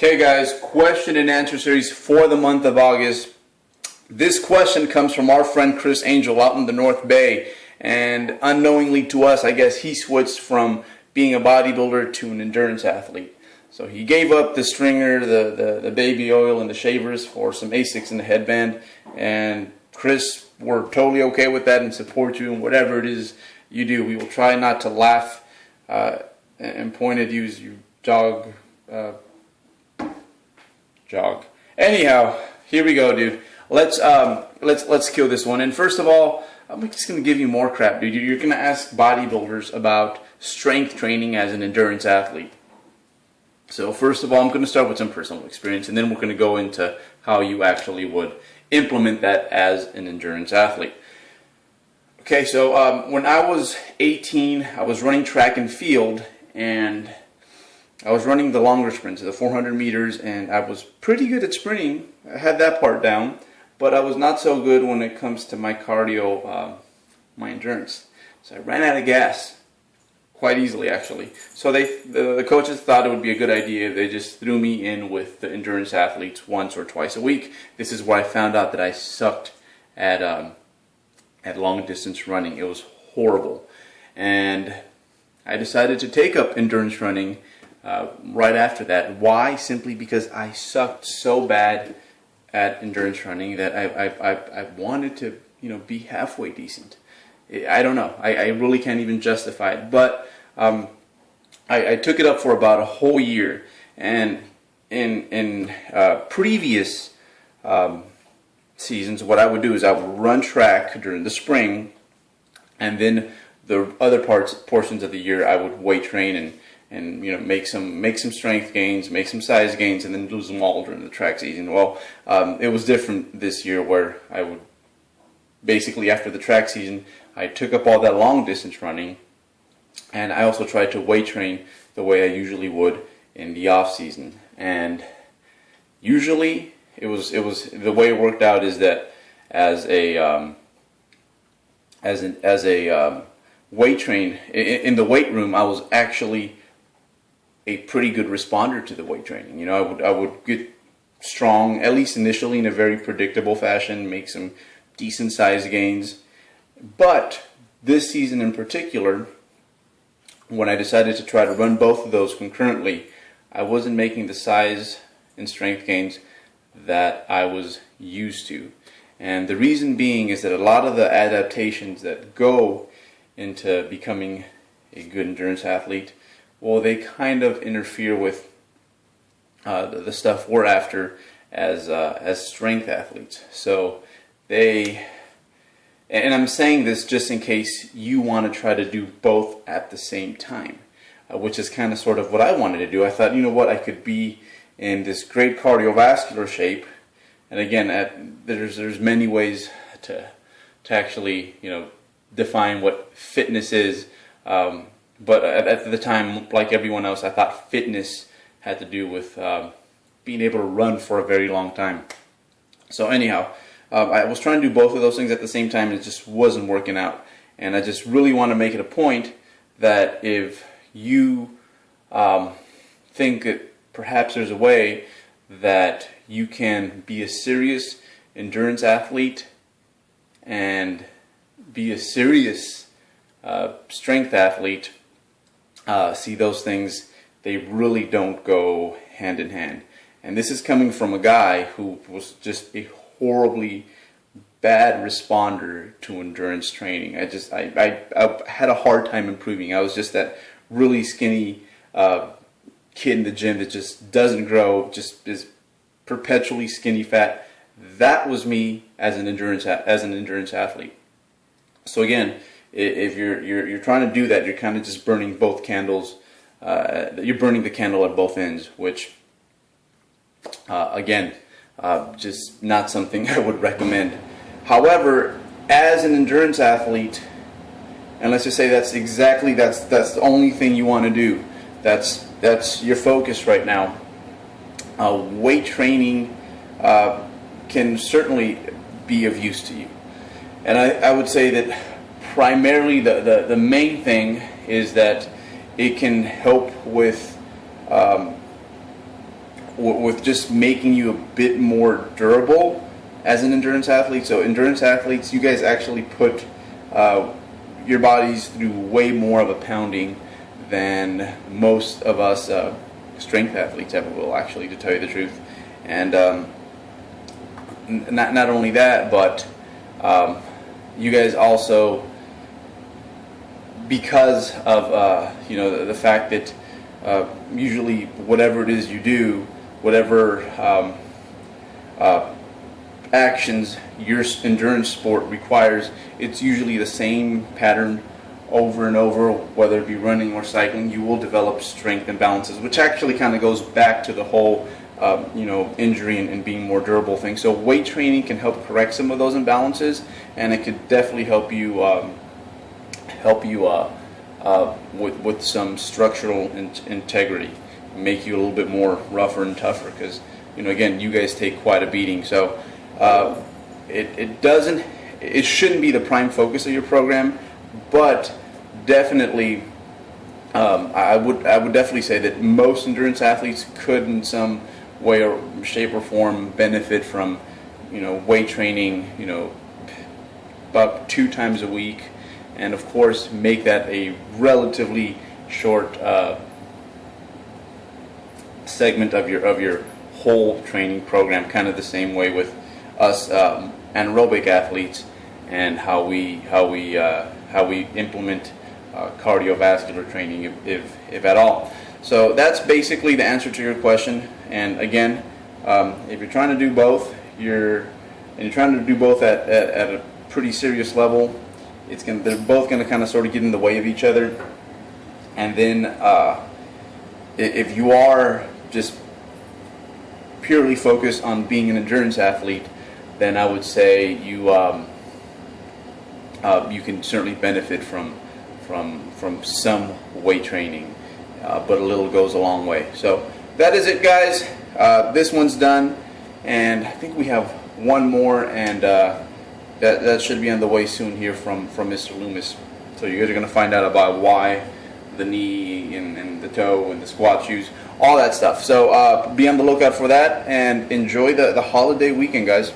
Okay guys, question and answer series for the month of August. This question comes from our friend Chris Angel out in the North Bay, and unknowingly to us, I guess he switched from being a bodybuilder to an endurance athlete. So he gave up the stringer, the baby oil, and the shavers for some Asics and the headband. And Chris, we're totally okay with that and support you in whatever it is you do. We will try not to laugh and point at you as you jog. Anyhow, here we go, dude. Let's kill this one. And first of all, I'm just gonna give you more crap, dude. You're gonna ask bodybuilders about strength training as an endurance athlete. So first of all, I'm gonna start with some personal experience, and then we're gonna go into how you actually would implement that as an endurance athlete. Okay, so when I was 18, I was running track and field, and I was running the longer sprints, the 400 meters, and I was pretty good at sprinting. I had that part down, but I was not so good when it comes to my cardio, my endurance. So I ran out of gas quite easily, actually. So the coaches thought it would be a good idea. They just threw me in with the endurance athletes once or twice a week. This is where I found out that I sucked at long distance running. It was horrible, and I decided to take up endurance running right after that. Why? Simply because I sucked so bad at endurance running that I wanted to, be halfway decent. I don't know. I really can't even justify it. But I took it up for about a whole year, and in previous seasons, what I would do is I would run track during the spring, and then the other portions of the year I would weight train and make some strength gains, make some size gains, and then lose them all during the track season. Well, it was different this year, where I would basically, after the track season, I took up all that long distance running, and I also tried to weight train the way I usually would in the off season. And usually it was the way it worked out is that as a weight train in the weight room, I was actually a pretty good responder to the weight training. I would get strong, at least initially, in a very predictable fashion, make some decent size gains. But this season in particular, when I decided to try to run both of those concurrently, I wasn't making the size and strength gains that I was used to. And the reason being is that a lot of the adaptations that go into becoming a good endurance athlete, well, they kind of interfere with the stuff we're after as strength athletes. So and I'm saying this just in case you want to try to do both at the same time, which is kind of sort of what I wanted to do. I thought, I could be in this great cardiovascular shape, and again, there's many ways to actually define what fitness is. But at the time, like everyone else, I thought fitness had to do with being able to run for a very long time. So anyhow, I was trying to do both of those things at the same time, and it just wasn't working out. And I just really want to make it a point that if you think that perhaps there's a way that you can be a serious endurance athlete and be a serious strength athlete, see, those things, they really don't go hand in hand. And this is coming from a guy who was just a horribly bad responder to endurance training. I had a hard time improving. I was just that really skinny kid in the gym that just doesn't grow, just is perpetually skinny fat. That was me as an endurance athlete. So again, if you're trying to do that, you're kind of just burning both candles. You're burning the candle at both ends, which again, just not something I would recommend. However, as an endurance athlete, and let's just say that's the only thing you want to do, that's your focus right now, weight training can certainly be of use to you. And I would say that primarily the main thing is that it can help with with just making you a bit more durable as an endurance athlete. So endurance athletes, you guys actually put your bodies through way more of a pounding than most of us strength athletes ever will, actually, to tell you the truth. And not only that, but you guys also, because of you know, the fact that usually whatever it is you do, whatever actions your endurance sport requires, it's usually the same pattern over and over, whether it be running or cycling. You will develop strength imbalances, which actually kind of goes back to the whole you know, injury and being more durable thing. So weight training can help correct some of those imbalances, and it could definitely help you with some structural integrity, make you a little bit more rougher and tougher, because, you know, again, you guys take quite a beating. So it shouldn't be the prime focus of your program, but definitely I would definitely say that most endurance athletes could, in some way or shape or form, benefit from, you know, weight training, you know, about 2 times a week, and of course make that a relatively short segment of your whole training program, kind of the same way with us anaerobic athletes, and how we implement cardiovascular training, if at all. So that's basically the answer to your question. And again, if you're trying to do both, you're trying to do both at a pretty serious level, they're both going to kind of sort of get in the way of each other. And then if you are just purely focused on being an endurance athlete, then I would say you can certainly benefit from some weight training, but a little goes a long way. So that is it, guys. This one's done, and I think we have one more, and that should be on the way soon here from Mr. Loomis. So you guys are going to find out about why the knee and the toe and the squat shoes, all that stuff. So be on the lookout for that, and enjoy the holiday weekend, guys.